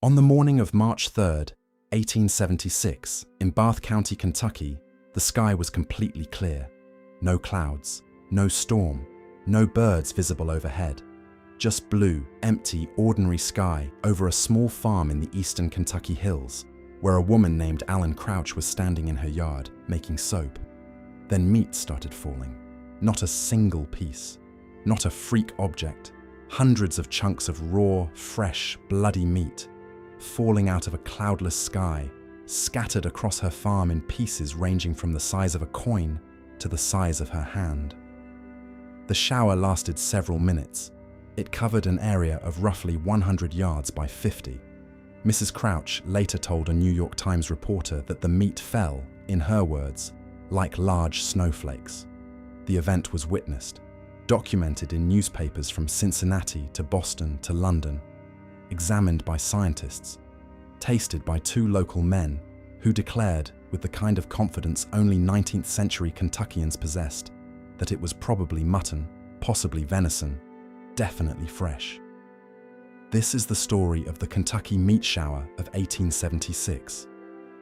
On the morning of March 3rd, 1876, in Bath County, Kentucky, the sky was completely clear. No clouds, no storm, no birds visible overhead. Just blue, empty, ordinary sky over a small farm in the eastern Kentucky hills, where a woman named Alan Crouch was standing in her yard, making soap. Then meat started falling. Not a single piece. Not a freak object. Hundreds of chunks of raw, fresh, bloody meat, falling out of a cloudless sky, scattered across her farm in pieces ranging from the size of a coin to the size of her hand. The shower lasted several minutes. It covered an area of roughly 100 yards by 50. Mrs. Crouch later told a New York Times reporter that the meat fell, in her words, like large snowflakes. The event was witnessed, documented in newspapers from Cincinnati to Boston to London, examined by scientists, tasted by two local men who declared, with the kind of confidence only 19th century Kentuckians possessed, that it was probably mutton, possibly venison, definitely fresh. This is the story of the Kentucky meat shower of 1876,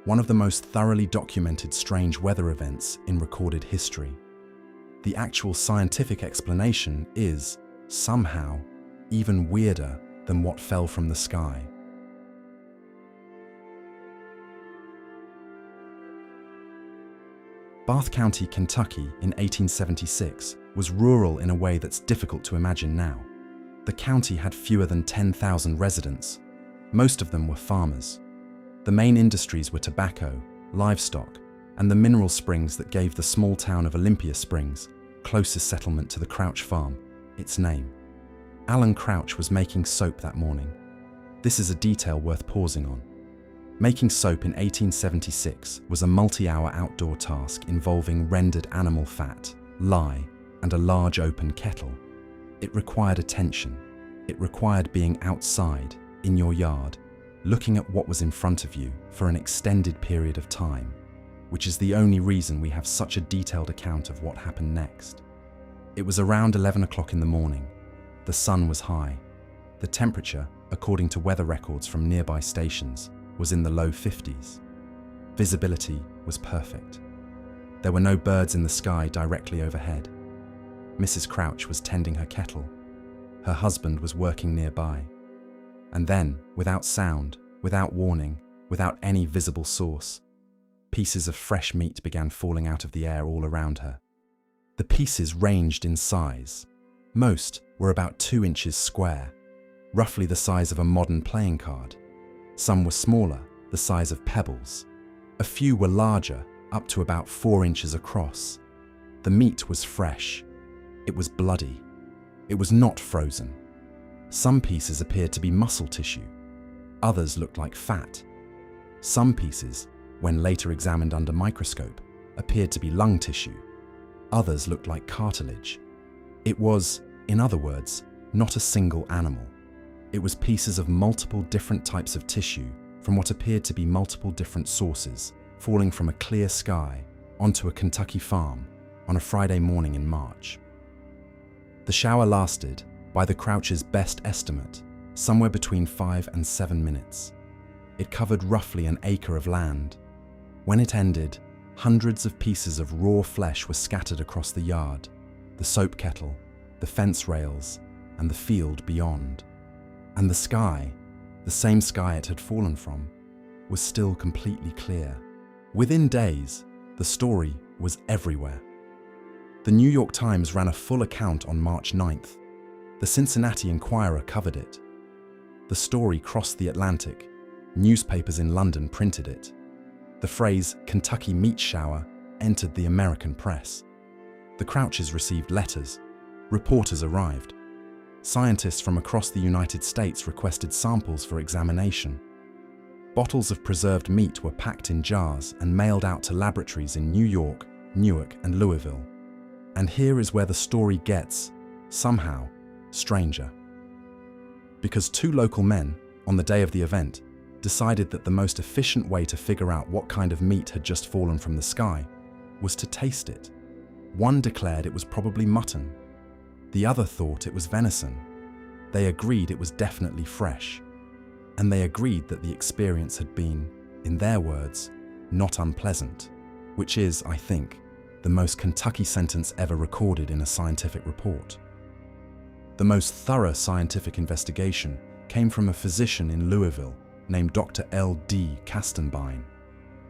one of the most thoroughly documented strange weather events in recorded history. The actual scientific explanation is, somehow, even weirder than what fell from the sky. Bath County, Kentucky in 1876 was rural in a way that's difficult to imagine now. The county had fewer than 10,000 residents. Most of them were farmers. The main industries were tobacco, livestock, and the mineral springs that gave the small town of Olympia Springs, closest settlement to the Crouch farm, its name. Alan Crouch was making soap that morning. This is a detail worth pausing on. Making soap in 1876 was a multi-hour outdoor task involving rendered animal fat, lye, and a large open kettle. It required attention. It required being outside, in your yard, looking at what was in front of you for an extended period of time, which is the only reason we have such a detailed account of what happened next. It was around 11 o'clock in the morning. The sun was high. The temperature, according to weather records from nearby stations, was in the low 50s. Visibility was perfect. There were no birds in the sky directly overhead. Mrs. Crouch was tending her kettle. Her husband was working nearby. And then, without sound, without warning, without any visible source, pieces of fresh meat began falling out of the air all around her. The pieces ranged in size. Most were about 2 inches square, roughly the size of a modern playing card. Some were smaller, the size of pebbles. A few were larger, up to about 4 inches across. The meat was fresh. It was bloody. It was not frozen. Some pieces appeared to be muscle tissue. Others looked like fat. Some pieces, when later examined under microscope, appeared to be lung tissue. Others looked like cartilage. It was, in other words, not a single animal. It was pieces of multiple different types of tissue from what appeared to be multiple different sources, falling from a clear sky onto a Kentucky farm on a Friday morning in March. The shower lasted, by the Crouch's best estimate, somewhere between 5 and 7 minutes. It covered roughly an acre of land. When it ended, hundreds of pieces of raw flesh were scattered across the yard, the soap kettle, the fence rails, and the field beyond. And the sky, the same sky it had fallen from, was still completely clear. Within days, the story was everywhere. The New York Times ran a full account on March 9th. The Cincinnati Enquirer covered it. The story crossed the Atlantic. Newspapers in London printed it. The phrase Kentucky meat shower entered the American press. The Crouches received letters. Reporters arrived. Scientists from across the United States requested samples for examination. Bottles of preserved meat were packed in jars and mailed out to laboratories in New York, Newark, and Louisville. And here is where the story gets, somehow, stranger. Because 2 local men, on the day of the event, decided that the most efficient way to figure out what kind of meat had just fallen from the sky was to taste it. One declared it was probably mutton. The other thought it was venison. They agreed it was definitely fresh. and they agreed that the experience had been, in their words, not unpleasant, which is, I think, the most Kentucky sentence ever recorded in a scientific report. The most thorough scientific investigation came from a physician in Louisville named Dr. L.D. Kastenbine.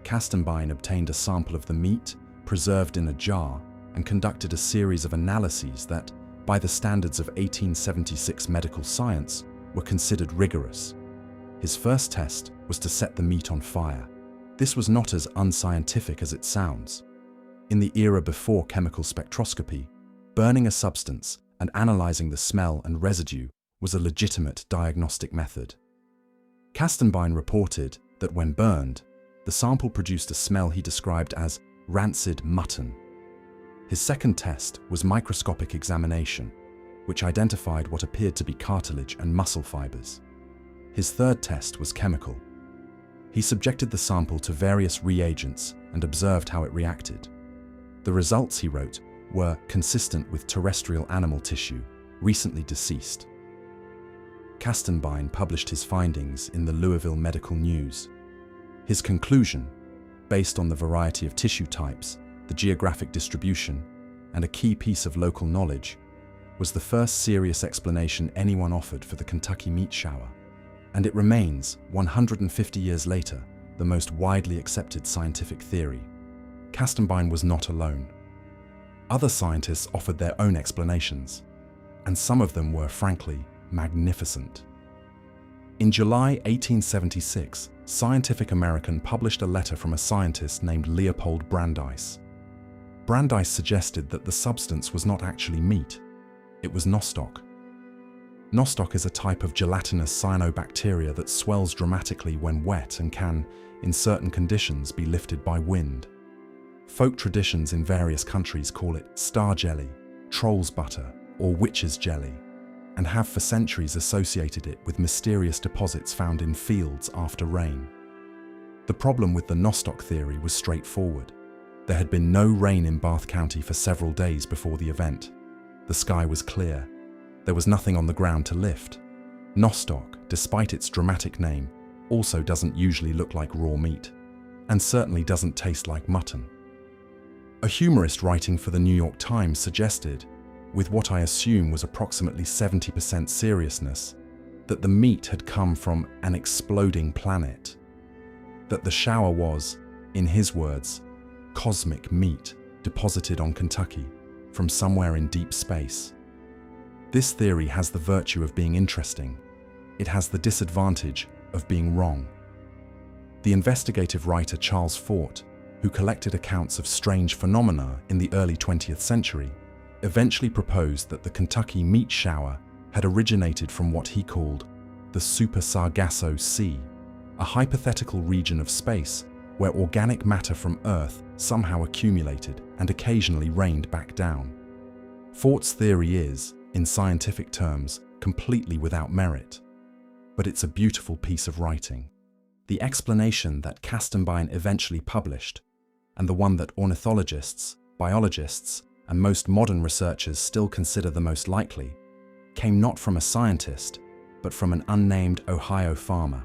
Kastenbine obtained a sample of the meat, preserved in a jar, and conducted a series of analyses that, by the standards of 1876 medical science, were considered rigorous. His first test was to set the meat on fire. This was not as unscientific as it sounds. In the era before chemical spectroscopy, burning a substance and analysing the smell and residue was a legitimate diagnostic method. Kastenbine reported that when burned, the sample produced a smell he described as rancid mutton. His second test was microscopic examination, which identified what appeared to be cartilage and muscle fibers. His third test was chemical. He subjected the sample to various reagents and observed how it reacted. The results, he wrote, were consistent with terrestrial animal tissue, recently deceased. Kastenbine published his findings in the Louisville Medical News. His conclusion, based on the variety of tissue types, the geographic distribution, and a key piece of local knowledge, was the first serious explanation anyone offered for the Kentucky meat shower, and it remains, 150 years later, the most widely accepted scientific theory. Kastenbine was not alone. Other scientists offered their own explanations, and some of them were, frankly, magnificent. In July 1876, Scientific American published a letter from a scientist named Leopold Brandeis. Brandeis suggested that the substance was not actually meat, it was nostoc. Nostoc is a type of gelatinous cyanobacteria that swells dramatically when wet and can, in certain conditions, be lifted by wind. Folk traditions in various countries call it star jelly, troll's butter, or witch's jelly, and have for centuries associated it with mysterious deposits found in fields after rain. The problem with the nostoc theory was straightforward. There had been no rain in Bath County for several days before the event. The sky was clear. There was nothing on the ground to lift. Nostoc, despite its dramatic name, also doesn't usually look like raw meat, and certainly doesn't taste like mutton. A humorist writing for the New York Times suggested, with what I assume was approximately 70% seriousness, that the meat had come from an exploding planet. That the shower was, in his words, cosmic meat deposited on Kentucky from somewhere in deep space. This theory has the virtue of being interesting. It has the disadvantage of being wrong. The investigative writer Charles Fort, who collected accounts of strange phenomena in the early 20th century, eventually proposed that the Kentucky meat shower had originated from what he called the Super Sargasso Sea, a hypothetical region of space where organic matter from Earth somehow accumulated and occasionally rained back down. Fort's theory is, in scientific terms, completely without merit, but it's a beautiful piece of writing. The explanation that Kastenbine eventually published, and the one that ornithologists, biologists, and most modern researchers still consider the most likely, came not from a scientist, but from an unnamed Ohio farmer.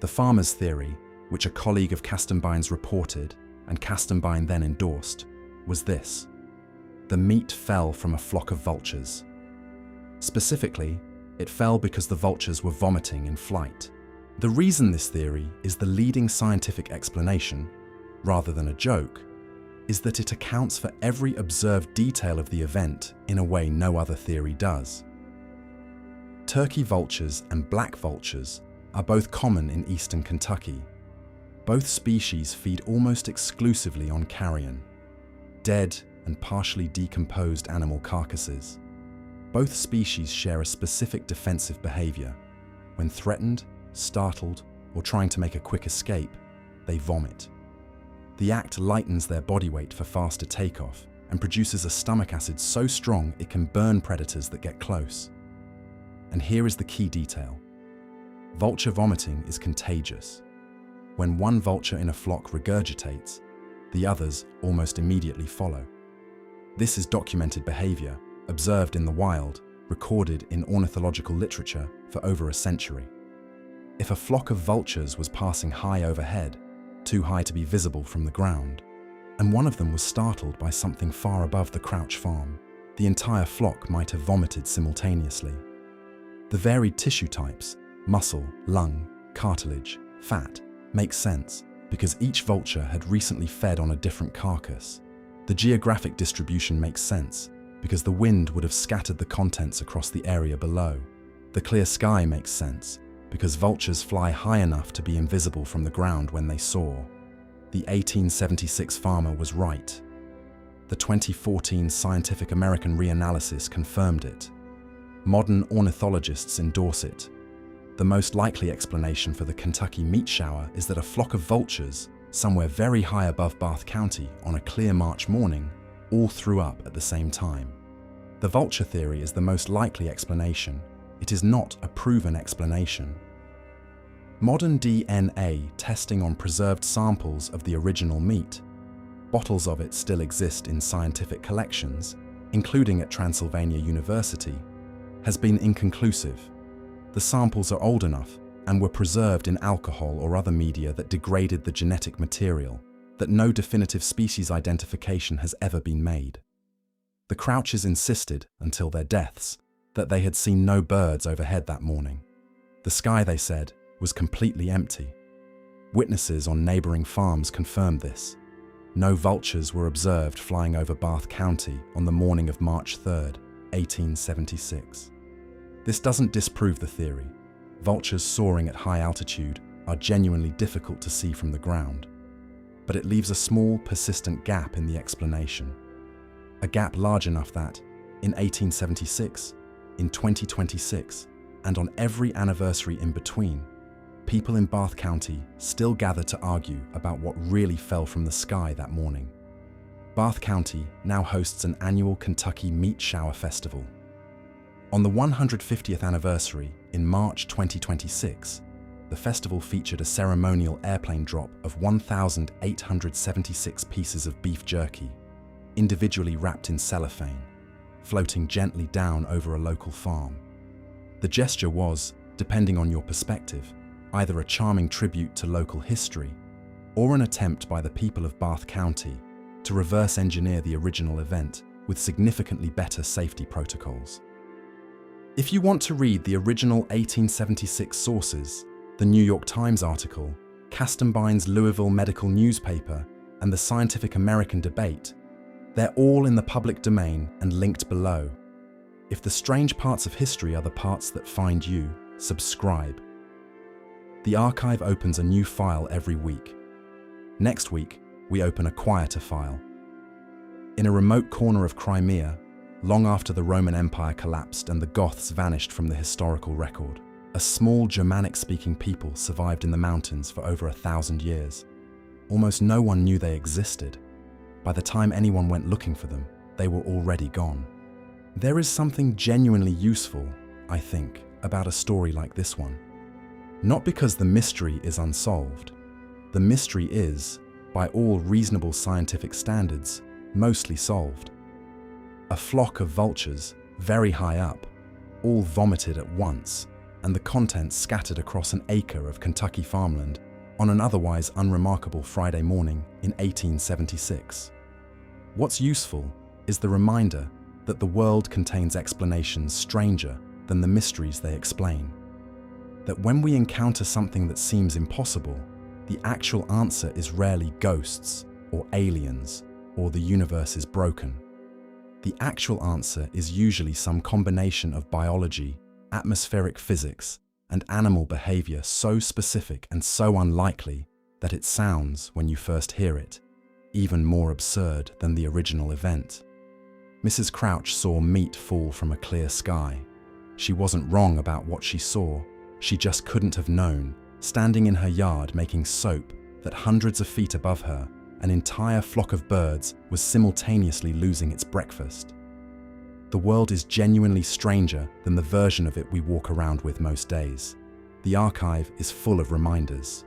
The farmer's theory, which a colleague of Kastenbine's reported and Kastenbine then endorsed, was this: the meat fell from a flock of vultures. Specifically, it fell because the vultures were vomiting in flight. The reason this theory is the leading scientific explanation, rather than a joke, is that it accounts for every observed detail of the event in a way no other theory does. Turkey vultures and black vultures are both common in eastern Kentucky. Both species feed almost exclusively on carrion, dead and partially decomposed animal carcasses. Both species share a specific defensive behaviour. When threatened, startled, or trying to make a quick escape, they vomit. The act lightens their body weight for faster takeoff and produces a stomach acid so strong it can burn predators that get close. And here is the key detail. Vulture vomiting is contagious. When one vulture in a flock regurgitates, the others almost immediately follow. This is documented behaviour, observed in the wild, recorded in ornithological literature for over a century. If a flock of vultures was passing high overhead, too high to be visible from the ground, and one of them was startled by something far above the Crouch farm, the entire flock might have vomited simultaneously. The varied tissue types, muscle, lung, cartilage, fat, make sense because each vulture had recently fed on a different carcass. The geographic distribution makes sense because the wind would have scattered the contents across the area below. The clear sky makes sense because vultures fly high enough to be invisible from the ground when they soar. The 1876 farmer was right. The 2014 Scientific American reanalysis confirmed it. Modern ornithologists endorse it. The most likely explanation for the Kentucky meat shower is that a flock of vultures, somewhere very high above Bath County on a clear March morning, all threw up at the same time. The vulture theory is the most likely explanation. It is not a proven explanation. Modern DNA testing on preserved samples of the original meat, bottles of it still exist in scientific collections, including at Transylvania University, has been inconclusive. The samples are old enough and were preserved in alcohol or other media that degraded the genetic material, that no definitive species identification has ever been made. The Crouches insisted, until their deaths, that they had seen no birds overhead that morning. The sky, they said, was completely empty. Witnesses on neighboring farms confirmed this. No vultures were observed flying over Bath County on the morning of March 3rd, 1876. This doesn't disprove the theory. Vultures soaring at high altitude are genuinely difficult to see from the ground. But it leaves a small, persistent gap in the explanation. A gap large enough that, in 1876, in 2026, and on every anniversary in between, people in Bath County still gather to argue about what really fell from the sky that morning. Bath County now hosts an annual Kentucky Meat Shower Festival. On the 150th anniversary, in March 2026, the festival featured a ceremonial airplane drop of 1,876 pieces of beef jerky, individually wrapped in cellophane, floating gently down over a local farm. The gesture was, depending on your perspective, either a charming tribute to local history or an attempt by the people of Bath County to reverse engineer the original event with significantly better safety protocols. If you want to read the original 1876 sources, the New York Times article, Kastenbine's Louisville medical newspaper, and the Scientific American debate, they're all in the public domain and linked below. If the strange parts of history are the parts that find you, subscribe. The archive opens a new file every week. Next week, we open a quieter file. In a remote corner of Crimea, long after the Roman Empire collapsed and the Goths vanished from the historical record, a small Germanic-speaking people survived in the mountains for over 1,000 years. Almost no one knew they existed. By the time anyone went looking for them, they were already gone. There is something genuinely useful, I think, about a story like this one. Not because the mystery is unsolved. The mystery is, by all reasonable scientific standards, mostly solved. A flock of vultures, very high up, all vomited at once, and the contents scattered across an acre of Kentucky farmland on an otherwise unremarkable Friday morning in 1876. What's useful is the reminder that the world contains explanations stranger than the mysteries they explain. That when we encounter something that seems impossible, the actual answer is rarely ghosts or aliens or the universe is broken. The actual answer is usually some combination of biology, atmospheric physics, and animal behaviour so specific and so unlikely that it sounds, when you first hear it, even more absurd than the original event. Mrs. Crouch saw meat fall from a clear sky. She wasn't wrong about what she saw. She just couldn't have known, standing in her yard making soap, that hundreds of feet above her, an entire flock of birds was simultaneously losing its breakfast. The world is genuinely stranger than the version of it we walk around with most days. The archive is full of reminders.